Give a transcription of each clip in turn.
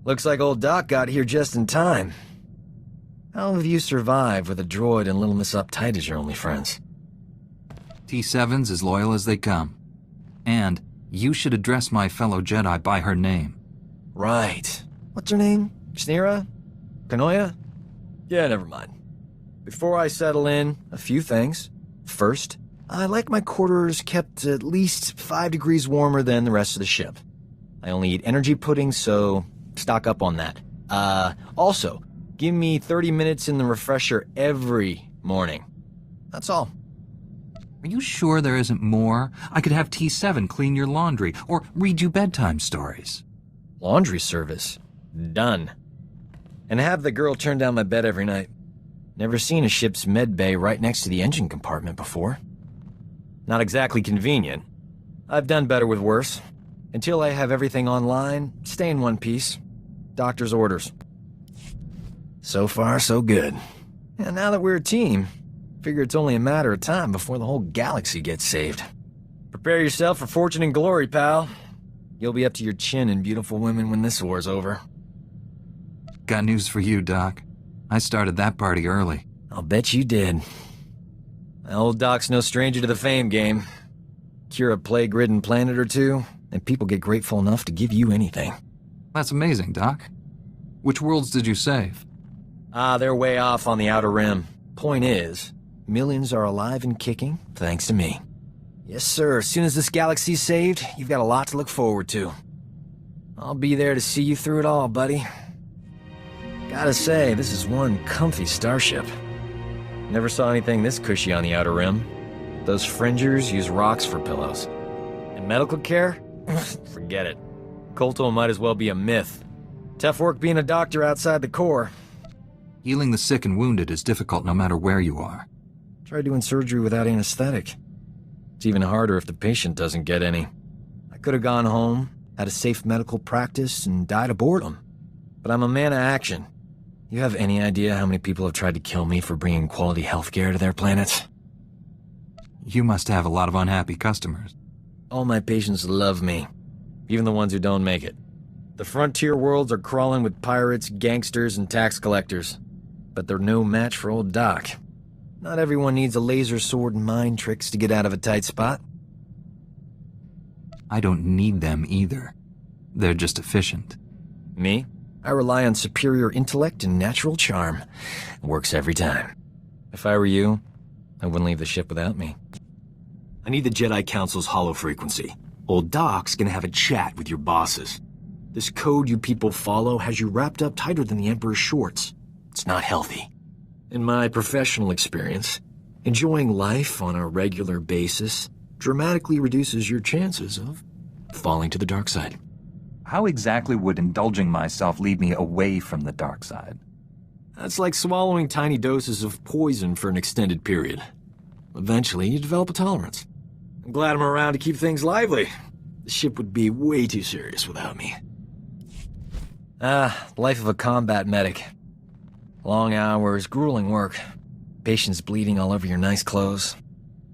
Looks like old Doc got here just in time. How have you survived with a droid and Little Miss Uptight as your only friends? T7's as loyal as they come. And you should address my fellow Jedi by her name. Right. What's her name? Snira? Kanoya? Yeah, never mind. Before I settle in, a few things. First, I like my quarters kept at least 5 degrees warmer than the rest of the ship. I only eat energy pudding, so stock up on that. Also, give me 30 minutes in the refresher every morning. That's all. Are you sure there isn't more? I could have T7 clean your laundry, or read you bedtime stories. Laundry service. Done. And have the girl turn down my bed every night. Never seen a ship's med bay right next to the engine compartment before. Not exactly convenient. I've done better with worse. Until I have everything online, stay in one piece. Doctor's orders. So far, so good. And now that we're a team, figure it's only a matter of time before the whole galaxy gets saved. Prepare yourself for fortune and glory, pal. You'll be up to your chin in beautiful women when this war's over. Got news for you, Doc. I started that party early. I'll bet you did. My old Doc's no stranger to the fame game. Cure a plague-ridden planet or two, and people get grateful enough to give you anything. That's amazing, Doc. Which worlds did you save? They're way off on the Outer Rim. Point is, millions are alive and kicking, thanks to me. Yes, sir. As soon as this galaxy's saved, you've got a lot to look forward to. I'll be there to see you through it all, buddy. Gotta say, this is one comfy starship. Never saw anything this cushy on the Outer Rim. Those fringers use rocks for pillows. And medical care? Forget it. Kolto might as well be a myth. Tough work being a doctor outside the Corps. Healing the sick and wounded is difficult no matter where you are. Try doing surgery without anesthetic. It's even harder if the patient doesn't get any. I could have gone home, had a safe medical practice, and died of boredom. But I'm a man of action. You have any idea how many people have tried to kill me for bringing quality healthcare to their planets? You must have a lot of unhappy customers. All my patients love me, even the ones who don't make it. The frontier worlds are crawling with pirates, gangsters, and tax collectors. But they're no match for old Doc. Not everyone needs a laser sword and mind tricks to get out of a tight spot. I don't need them either. They're just efficient. Me? I rely on superior intellect and natural charm. It works every time. If I were you, I wouldn't leave the ship without me. I need the Jedi Council's hollow frequency. Old Doc's gonna have a chat with your bosses. This code you people follow has you wrapped up tighter than the Emperor's shorts. It's not healthy. In my professional experience, enjoying life on a regular basis dramatically reduces your chances of falling to the dark side. How exactly would indulging myself lead me away from the dark side? That's like swallowing tiny doses of poison for an extended period. Eventually, you develop a tolerance. I'm glad I'm around to keep things lively. The ship would be way too serious without me. Life of a combat medic. Long hours, grueling work. Patients bleeding all over your nice clothes.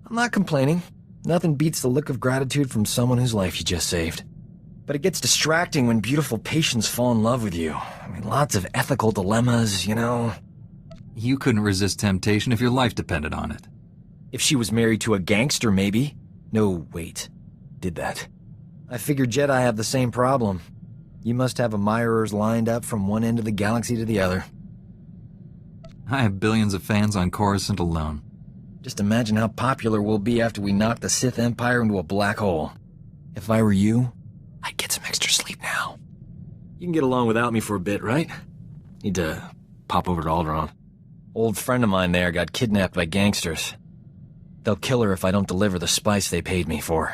I'm not complaining. Nothing beats the look of gratitude from someone whose life you just saved. But it gets distracting when beautiful patients fall in love with you. I mean, lots of ethical dilemmas, you know. You couldn't resist temptation if your life depended on it. If she was married to a gangster, maybe. No, wait. Did that. I figured Jedi have the same problem. You must have admirers lined up from one end of the galaxy to the other. I have billions of fans on Coruscant alone. Just imagine how popular we'll be after we knock the Sith Empire into a black hole. If I were you, I'd get some extra sleep now. You can get along without me for a bit, right? Need to pop over to Alderaan. Old friend of mine there got kidnapped by gangsters. They'll kill her if I don't deliver the spice they paid me for.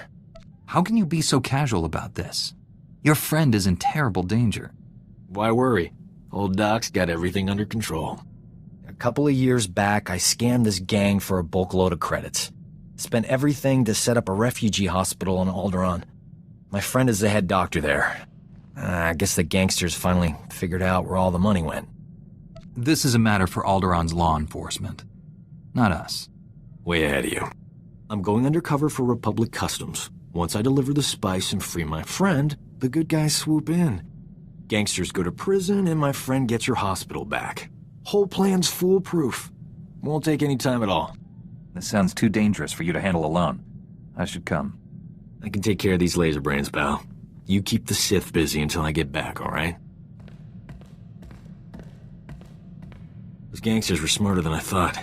How can you be so casual about this? Your friend is in terrible danger. Why worry? Old Doc's got everything under control. A couple of years back, I scammed this gang for a bulk load of credits. Spent everything to set up a refugee hospital on Alderaan. My friend is the head doctor there. I guess the gangsters finally figured out where all the money went. This is a matter for Alderaan's law enforcement, not us. Way ahead of you. I'm going undercover for Republic Customs. Once I deliver the spice and free my friend, the good guys swoop in. Gangsters go to prison and my friend gets her hospital back. Whole plan's foolproof. Won't take any time at all. This sounds too dangerous for you to handle alone. I should come. I can take care of these laser brains, pal. You keep the Sith busy until I get back, alright? Those gangsters were smarter than I thought.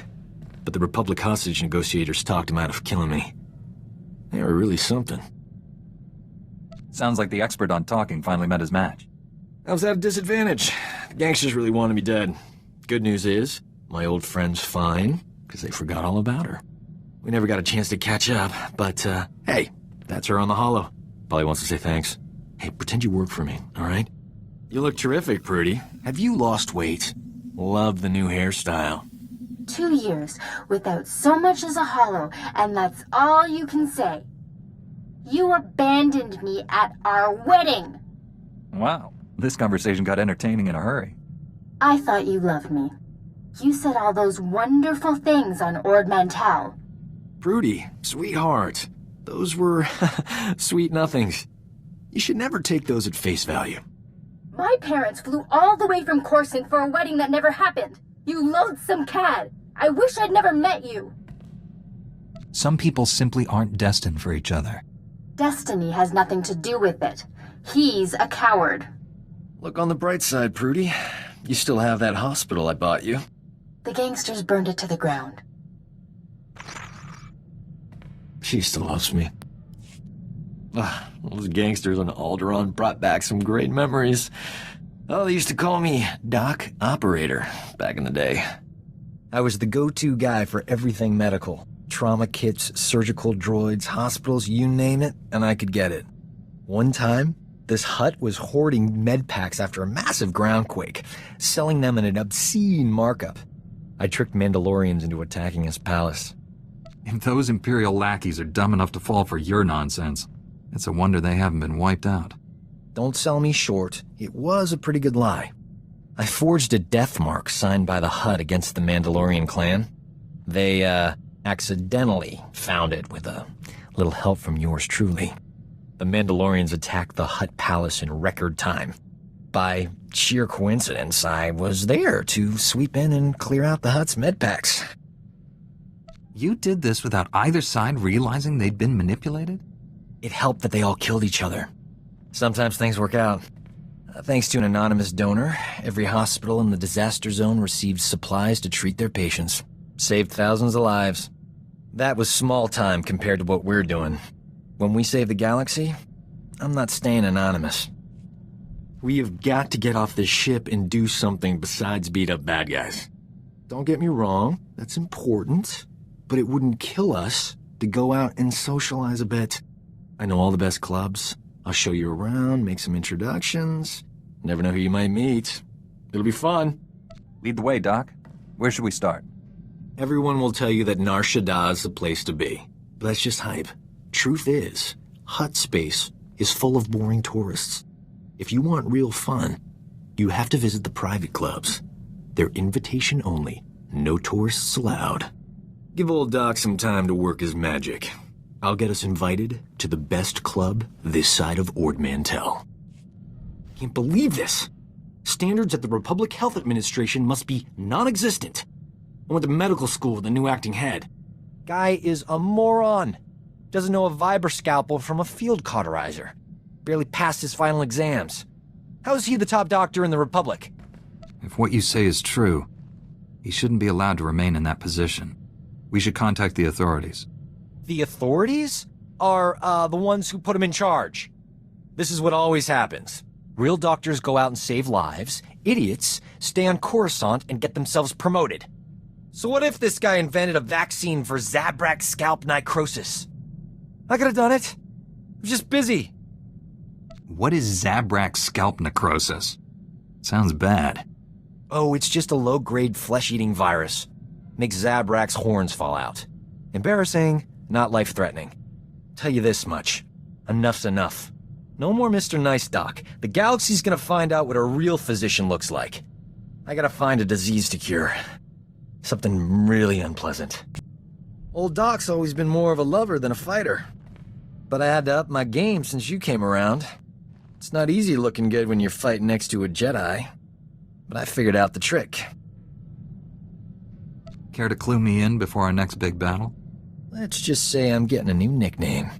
But the Republic hostage negotiators talked him out of killing me. They were really something. Sounds like the expert on talking finally met his match. I was at a disadvantage. The gangsters really wanted me dead. Good news is, my old friend's fine, because they forgot all about her. We never got a chance to catch up, but, hey, that's her on the holo. Probably wants to say thanks. Hey, pretend you work for me, alright? You look terrific, Prudy. Have you lost weight? Love the new hairstyle. 2 years without so much as a hollow, and that's all you can say. You abandoned me at our wedding. Wow, this conversation got entertaining in a hurry. I thought you loved me. You said all those wonderful things on Ord Mantell. Prudy, sweetheart. Those were sweet nothings. You should never take those at face value. My parents flew all the way from Coruscant for a wedding that never happened. You loathsome cad. I wish I'd never met you. Some people simply aren't destined for each other. Destiny has nothing to do with it. He's a coward. Look on the bright side, Prudy. You still have that hospital I bought you. The gangsters burned it to the ground. She still loves me. Those gangsters on Alderaan brought back some great memories. Oh, they used to call me Doc Operator back in the day. I was the go-to guy for everything medical. Trauma kits, surgical droids, hospitals, you name it, and I could get it. One time, this hut was hoarding med packs after a massive groundquake, selling them at an obscene markup. I tricked Mandalorians into attacking his palace. If those Imperial lackeys are dumb enough to fall for your nonsense, it's a wonder they haven't been wiped out. Don't sell me short. It was a pretty good lie. I forged a death mark signed by the Hutt against the Mandalorian clan. They, accidentally found it with a little help from yours truly. The Mandalorians attacked the Hutt palace in record time. By sheer coincidence, I was there to sweep in and clear out the Hutt's medpacks. You did this without either side realizing they'd been manipulated? It helped that they all killed each other. Sometimes things work out. Thanks to an anonymous donor, every hospital in the disaster zone received supplies to treat their patients. Saved thousands of lives. That was small time compared to what we're doing. When we save the galaxy, I'm not staying anonymous. We have got to get off this ship and do something besides beat up bad guys. Don't get me wrong, that's important, but it wouldn't kill us to go out and socialize a bit. I know all the best clubs. I'll show you around, make some introductions. Never know who you might meet. It'll be fun. Lead the way, Doc. Where should we start? Everyone will tell you that Nar Shaddaa is the place to be. But that's just hype. Truth is, Hutt space is full of boring tourists. If you want real fun, you have to visit the private clubs. They're invitation only. No tourists allowed. Give old Doc some time to work his magic. I'll get us invited to the best club this side of Ord Mantell. Can't believe this. Standards at the Republic Health Administration must be non-existent. I went to medical school with a new acting head. Guy is a moron. Doesn't know a vibroscalpel from a field cauterizer. Barely passed his final exams. How is he the top doctor in the Republic? If what you say is true, he shouldn't be allowed to remain in that position. We should contact the authorities. The authorities are, the ones who put him in charge. This is what always happens. Real doctors go out and save lives. Idiots stay on Coruscant and get themselves promoted. So what if this guy invented a vaccine for Zabrak scalp necrosis? I could have done it. I was just busy. What is Zabrak scalp necrosis? Sounds bad. Oh, it's just a low-grade flesh-eating virus. Makes Zabrak's horns fall out. Embarrassing, not life-threatening. Tell you this much. Enough's enough. No more Mr. Nice Doc. The galaxy's gonna find out what a real physician looks like. I gotta find a disease to cure. Something really unpleasant. Old Doc's always been more of a lover than a fighter. But I had to up my game since you came around. It's not easy looking good when you're fighting next to a Jedi, but I figured out the trick. Care to clue me in before our next big battle? Let's just say I'm getting a new nickname.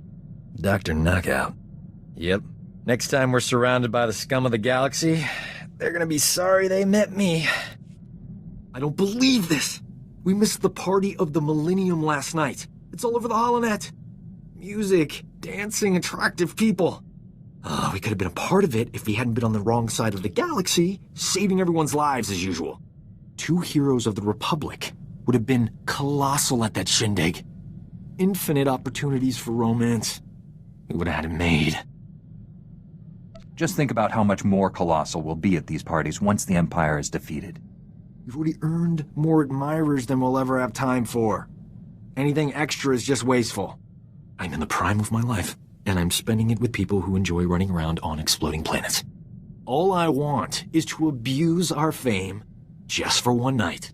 Dr. Knockout. Yep. Next time we're surrounded by the scum of the galaxy, they're gonna be sorry they met me. I don't believe this! We missed the party of the Millennium last night. It's all over the holonet. Music, dancing, attractive people. We could have been a part of it if we hadn't been on the wrong side of the galaxy, saving everyone's lives as usual. 2 heroes of the Republic would have been colossal at that shindig. Infinite opportunities for romance. We would have had it made. Just think about how much more colossal we'll be at these parties once the Empire is defeated. We've already earned more admirers than we'll ever have time for. Anything extra is just wasteful. I'm in the prime of my life, and I'm spending it with people who enjoy running around on exploding planets. All I want is to abuse our fame just for one night.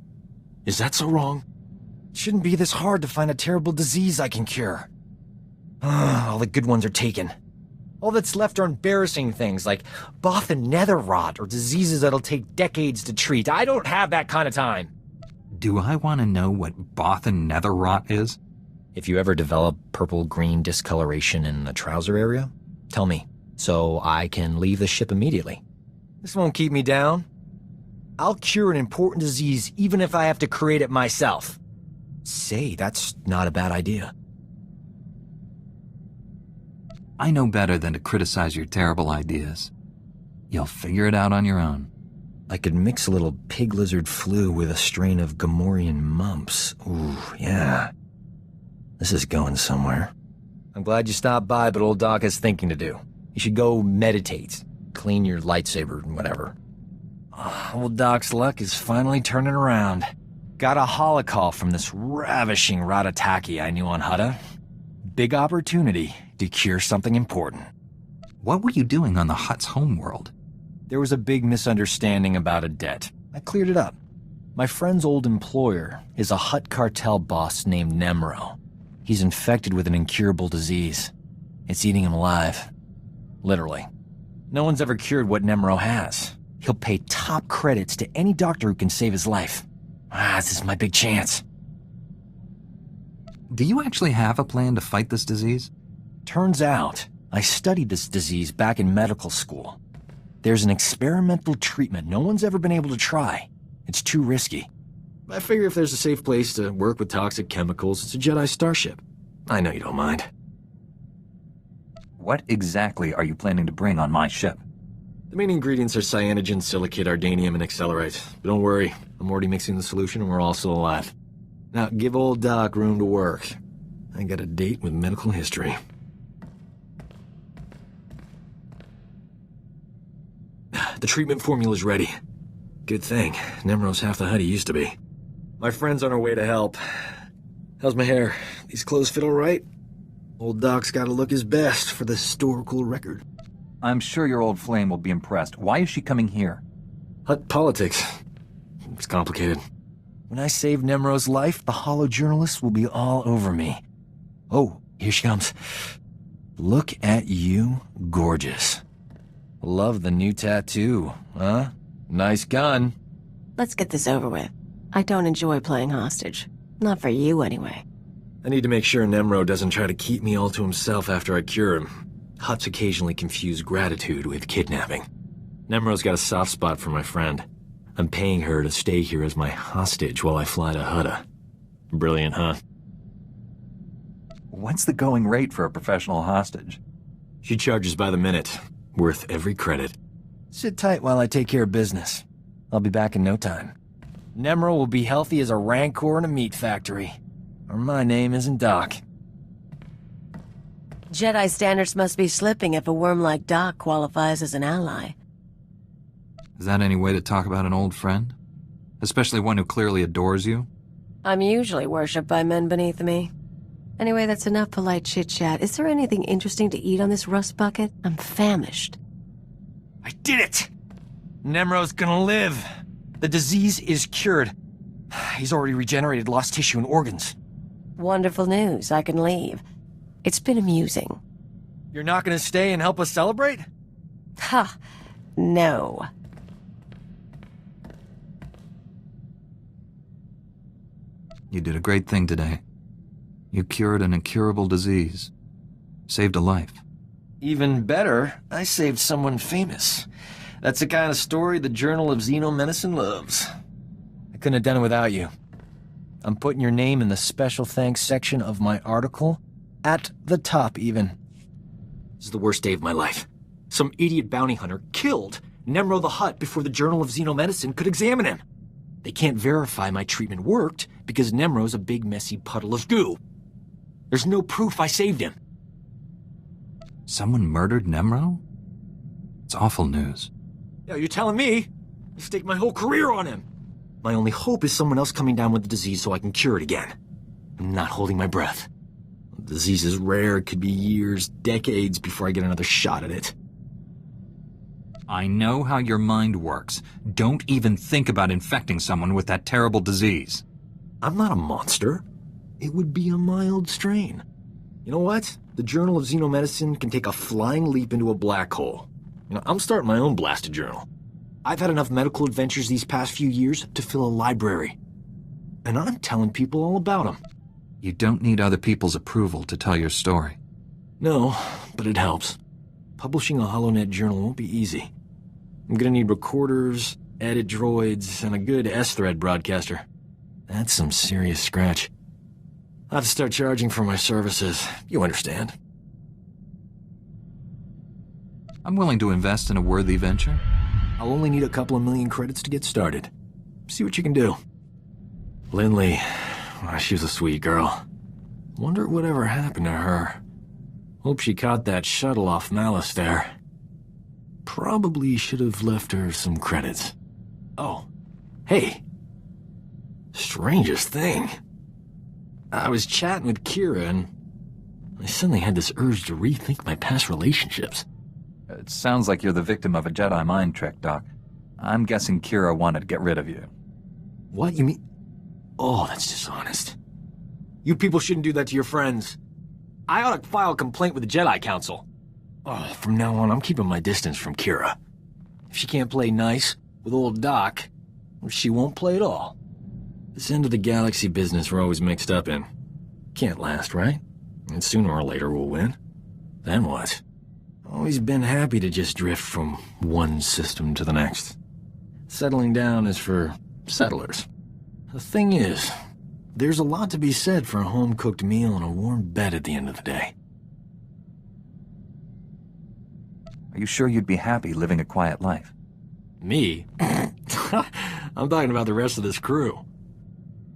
Is that so wrong? It shouldn't be this hard to find a terrible disease I can cure. All the good ones are taken. All that's left are embarrassing things like Both and Nether Rot or diseases that'll take decades to treat. I don't have that kind of time. Do I want to know what Both and Nether Rot is? If you ever develop purple-green discoloration in the trouser area, tell me, so I can leave the ship immediately. This won't keep me down. I'll cure an important disease even if I have to create it myself. Say, that's not a bad idea. I know better than to criticize your terrible ideas. You'll figure it out on your own. I could mix a little pig lizard flu with a strain of Gamorrean mumps. Ooh, yeah. This is going somewhere. I'm glad you stopped by, but old Doc has thinking to do. You should go meditate, clean your lightsaber and whatever. Old Doc's luck is finally turning around. Got a holocall from this ravishing Ratataki I knew on Hutta. Big opportunity to cure something important. What were you doing on the Hutt's homeworld? There was a big misunderstanding about a debt. I cleared it up. My friend's old employer is a Hutt cartel boss named Nemro. He's infected with an incurable disease. It's eating him alive. Literally. No one's ever cured what Nemro has. He'll pay top credits to any doctor who can save his life. This is my big chance. Do you actually have a plan to fight this disease? Turns out, I studied this disease back in medical school. There's an experimental treatment no one's ever been able to try. It's too risky. I figure if there's a safe place to work with toxic chemicals, it's a Jedi starship. I know you don't mind. What exactly are you planning to bring on my ship? The main ingredients are cyanogen, silicate, ardanium, and accelerite. But don't worry, I'm already mixing the solution and we're all still alive. Now, give old Doc room to work. I got a date with medical history. The treatment formula's ready. Good thing. Nemro's half the Hutt he used to be. My friend's on her way to help. How's my hair? These clothes fit all right? Old Doc's gotta look his best for the historical record. I'm sure your old flame will be impressed. Why is she coming here? Hutt politics. It's complicated. When I save Nemro's life, the holo journalists will be all over me. Oh, here she comes. Look at you, gorgeous. Love the new tattoo, huh? Nice gun. Let's get this over with. I don't enjoy playing hostage. Not for you, anyway. I need to make sure Nemro doesn't try to keep me all to himself after I cure him. Hutts occasionally confuse gratitude with kidnapping. Nemro's got a soft spot for my friend. I'm paying her to stay here as my hostage while I fly to Hutta. Brilliant, huh? What's the going rate for a professional hostage? She charges by the minute. Worth every credit. Sit tight while I take care of business. I'll be back in no time. Nemro will be healthy as a rancor in a meat factory. Or my name isn't Doc. Jedi standards must be slipping if a worm like Doc qualifies as an ally. Is that any way to talk about an old friend? Especially one who clearly adores you? I'm usually worshipped by men beneath me. Anyway, that's enough polite chit-chat. Is there anything interesting to eat on this rust bucket? I'm famished. I did it! Nemro's gonna live. The disease is cured. He's already regenerated lost tissue and organs. Wonderful news. I can leave. It's been amusing. You're not gonna stay and help us celebrate? Ha! No. You did a great thing today. You cured an incurable disease. Saved a life. Even better, I saved someone famous. That's the kind of story the Journal of Xenomedicine loves. I couldn't have done it without you. I'm putting your name in the special thanks section of my article. At the top, even. This is the worst day of my life. Some idiot bounty hunter killed Nemro the Hutt before the Journal of Xenomedicine could examine him. They can't verify my treatment worked because Nemro's a big messy puddle of goo. There's no proof I saved him. Someone murdered Nemro? It's awful news. Yeah, you're telling me? I staked my whole career on him. My only hope is someone else coming down with the disease so I can cure it again. I'm not holding my breath. The disease is rare. It could be years, decades before I get another shot at it. I know how your mind works. Don't even think about infecting someone with that terrible disease. I'm not a monster. It would be a mild strain. You know what? The Journal of Xenomedicine can take a flying leap into a black hole. I'm starting my own blasted journal. I've had enough medical adventures these past few years to fill a library. And I'm telling people all about them. You don't need other people's approval to tell your story. No, but it helps. Publishing a HoloNet journal won't be easy. I'm gonna need recorders, edit droids, and a good S-thread broadcaster. That's some serious scratch. I'll have to start charging for my services. You understand. I'm willing to invest in a worthy venture. I'll only need a couple of million credits to get started. See what you can do. Lindley, she was a sweet girl. Wonder whatever happened to her. Hope she caught that shuttle off Malice there. Probably should have left her some credits. Oh, hey. Strangest thing. I was chatting with Kira and I suddenly had this urge to rethink my past relationships. It sounds like you're the victim of a Jedi mind trick, Doc. I'm guessing Kira wanted to get rid of you. What, you mean? Oh, that's dishonest. You people shouldn't do that to your friends. I ought to file a complaint with the Jedi Council. Oh, from now on, I'm keeping my distance from Kira. If she can't play nice with old Doc, she won't play at all. This end of the galaxy business we're always mixed up in. Can't last, right? And sooner or later we'll win. Then what? Always been happy to just drift from one system to the next. Settling down is for settlers. The thing is, there's a lot to be said for a home-cooked meal and a warm bed at the end of the day. Are you sure you'd be happy living a quiet life? Me? I'm talking about the rest of this crew.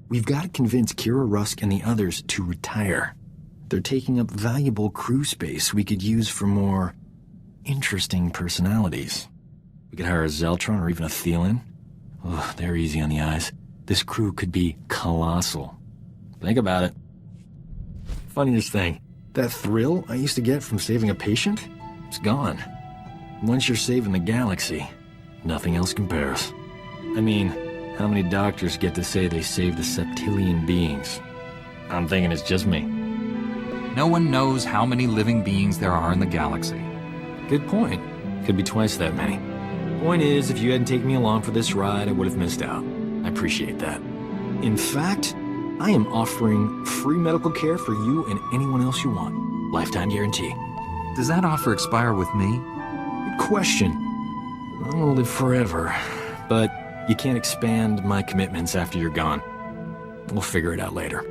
We've got to convince Kira Rusk and the others to retire. They're taking up valuable crew space we could use for more interesting personalities. We could hire a Zeltron or even a Thielen. Ugh, they're easy on the eyes. This crew could be colossal. Think about it. Funniest thing, that thrill I used to get from saving a patient, it's gone. Once you're saving the galaxy, nothing else compares. I mean, how many doctors get to say they saved the septillion beings? I'm thinking it's just me. No one knows how many living beings there are in the galaxy. Good point. Could be twice that many. Point is, if you hadn't taken me along for this ride, I would have missed out. I appreciate that. In fact, I am offering free medical care for you and anyone else you want. Lifetime guarantee. Does that offer expire with me? Good question. I want to live forever, but you can't expand my commitments after you're gone. We'll figure it out later.